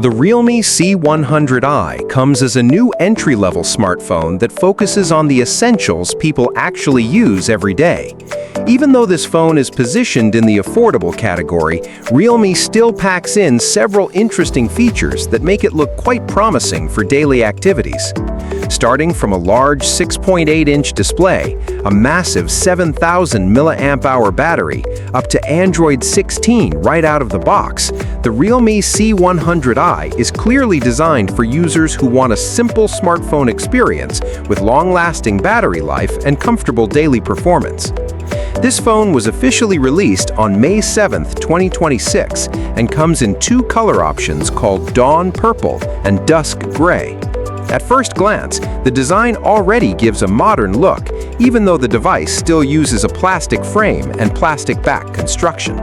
The Realme C100i comes as a new entry-level smartphone that focuses on the essentials people actually use every day. Even though this phone is positioned in the affordable category, Realme still packs in several interesting features that make it look quite promising for daily activities. Starting from a large 6.8-inch display, a massive 7,000 mAh battery, up to Android 16 right out of the box, the Realme C100i is clearly designed for users who want a simple smartphone experience with long-lasting battery life and comfortable daily performance. This phone was officially released on May 7, 2026, and comes in two color options called Dawn Purple and Dusk Gray. At first glance, the design already gives a modern look, even though the device still uses a plastic frame and plastic back construction.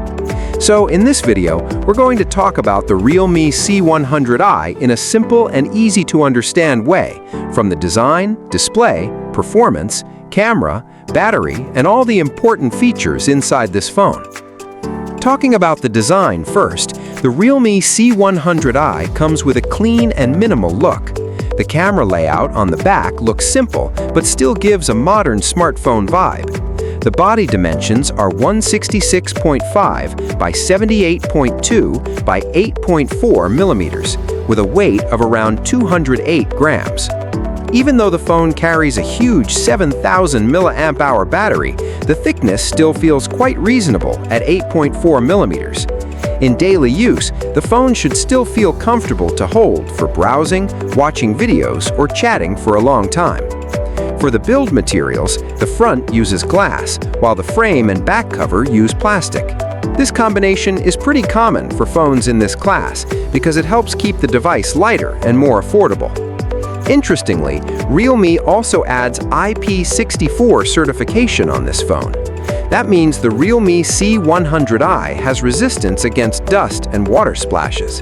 So in this video, we're going to talk about the Realme C100i in a simple and easy-to-understand way, from the design, display, performance, camera, battery, and all the important features inside this phone. Talking about the design first, the Realme C100i comes with a clean and minimal look. The camera layout on the back looks simple, but still gives a modern smartphone vibe. The body dimensions are 166.5 by 78.2 by 8.4 millimeters, with a weight of around 208 grams. Even though the phone carries a huge 7,000 mAh battery, the thickness still feels quite reasonable at 8.4 millimeters. In daily use, the phone should still feel comfortable to hold for browsing, watching videos, or chatting for a long time. For the build materials, the front uses glass, while the frame and back cover use plastic. This combination is pretty common for phones in this class because it helps keep the device lighter and more affordable. Interestingly, Realme also adds IP64 certification on this phone. That means the Realme C100i has resistance against dust and water splashes.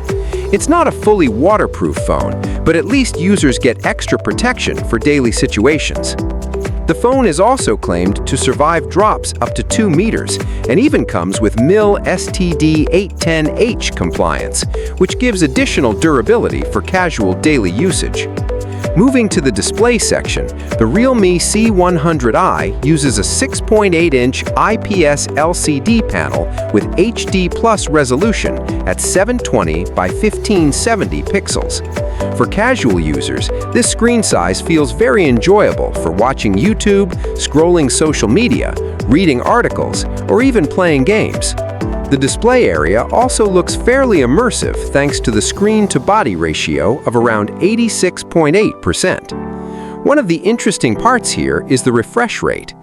It's not a fully waterproof phone, but at least users get extra protection for daily situations. The phone is also claimed to survive drops up to 2 meters and even comes with MIL STD 810H compliance, which gives additional durability for casual daily usage. Moving to the display section, the Realme C100i uses a 6.8-inch IPS LCD panel with HD+ resolution at 720 by 1570 pixels. For casual users, this screen size feels very enjoyable for watching YouTube, scrolling social media, reading articles, or even playing games. The display area also looks fairly immersive thanks to the screen-to-body ratio of around 86.8%. One of the interesting parts here is the refresh rate.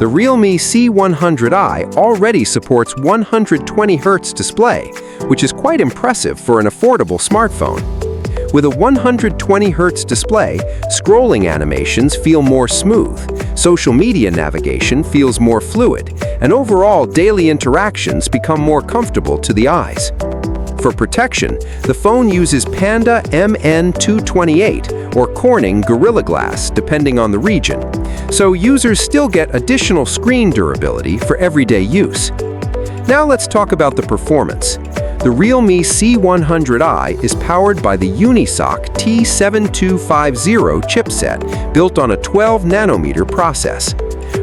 The Realme C100i already supports 120Hz display, which is quite impressive for an affordable smartphone. With a 120Hz display, scrolling animations feel more smooth, social media navigation feels more fluid, and overall daily interactions become more comfortable to the eyes. For protection, the phone uses Panda MN228 or Corning Gorilla Glass, depending on the region, so users still get additional screen durability for everyday use. Now let's talk about the performance. The Realme C100i is powered by the Unisoc T7250 chipset built on a 12-nanometer process.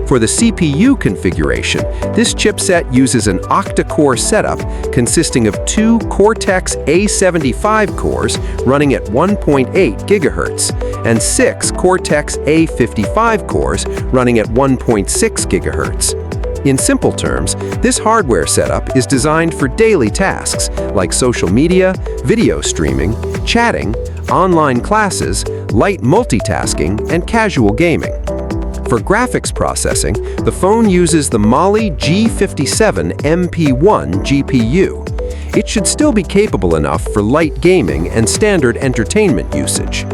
For the CPU configuration, this chipset uses an octa-core setup consisting of two Cortex-A75 cores running at 1.8 GHz and six Cortex-A55 cores running at 1.6 GHz. In simple terms, this hardware setup is designed for daily tasks like social media, video streaming, chatting, online classes, light multitasking, and casual gaming. For graphics processing, the phone uses the Mali G57 MP1 GPU. It should still be capable enough for light gaming and standard entertainment usage.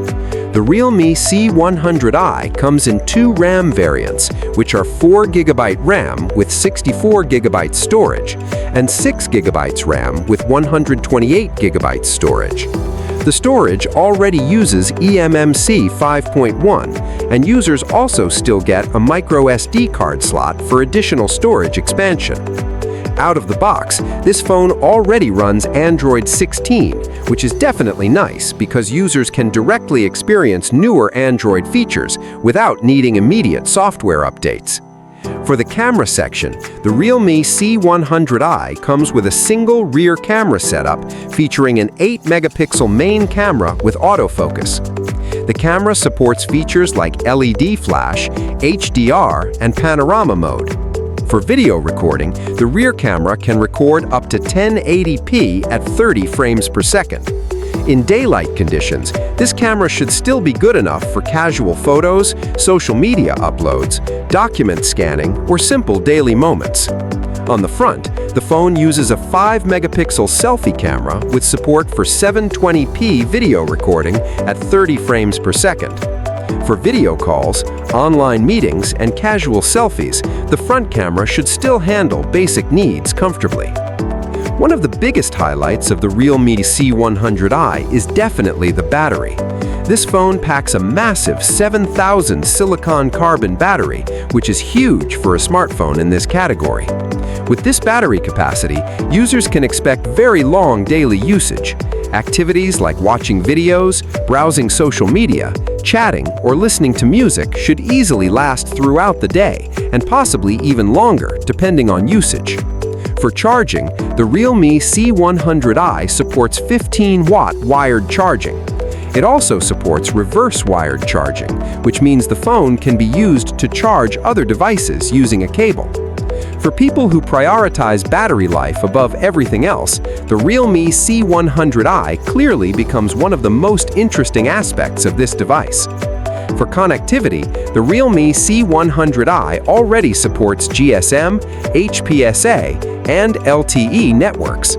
The Realme C100i comes in two RAM variants, which are 4GB RAM with 64GB storage and 6GB RAM with 128GB storage. The storage already uses eMMC 5.1, and users also still get a microSD card slot for additional storage expansion. Out of the box, this phone already runs Android 16, which is definitely nice because users can directly experience newer Android features without needing immediate software updates. For the camera section, the Realme C100i comes with a single rear camera setup featuring an 8-megapixel main camera with autofocus. The camera supports features like LED flash, HDR, and panorama mode. For video recording, the rear camera can record up to 1080p at 30 frames per second. In daylight conditions, this camera should still be good enough for casual photos, social media uploads, document scanning, or simple daily moments. On the front, the phone uses a 5-megapixel selfie camera with support for 720p video recording at 30 frames per second. For video calls, online meetings, and casual selfies, the front camera should still handle basic needs comfortably. One of the biggest highlights of the Realme C100i is definitely the battery. This phone packs a massive 7,000 silicon-carbon battery, which is huge for a smartphone in this category. With this battery capacity, users can expect very long daily usage. Activities like watching videos, browsing social media, chatting, or listening to music should easily last throughout the day, and possibly even longer, depending on usage. For charging, the Realme C100i supports 15-watt wired charging. It also supports reverse wired charging, which means the phone can be used to charge other devices using a cable. For people who prioritize battery life above everything else, the Realme C100i clearly becomes one of the most interesting aspects of this device. For connectivity, the Realme C100i already supports GSM, HPSA, and LTE networks.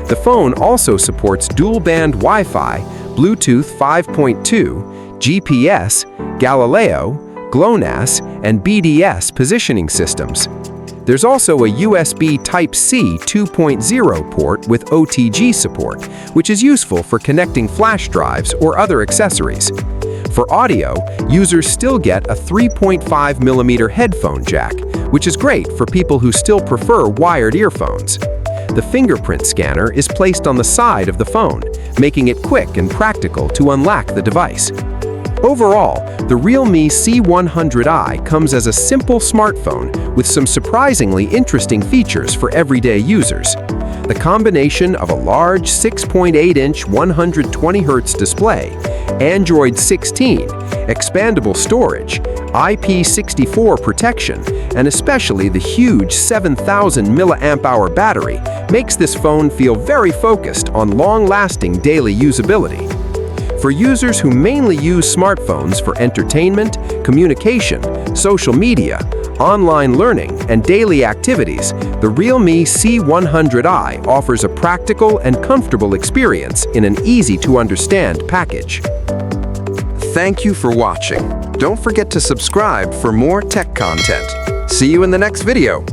The phone also supports dual-band Wi-Fi, Bluetooth 5.2, GPS, Galileo, GLONASS, and BDS positioning systems. There's also a USB Type-C 2.0 port with OTG support, which is useful for connecting flash drives or other accessories. For audio, users still get a 3.5mm headphone jack, which is great for people who still prefer wired earphones. The fingerprint scanner is placed on the side of the phone, making it quick and practical to unlock the device. Overall, the Realme C100i comes as a simple smartphone with some surprisingly interesting features for everyday users. The combination of a large 6.8-inch 120Hz display, Android 16, expandable storage, IP64 protection, and especially the huge 7,000 mAh battery makes this phone feel very focused on long-lasting daily usability. For users who mainly use smartphones for entertainment, communication, social media, online learning, and daily activities, the Realme C100i offers a practical and comfortable experience in an easy-to-understand package. Thank you for watching. Don't forget to subscribe for more tech content. See you in the next video.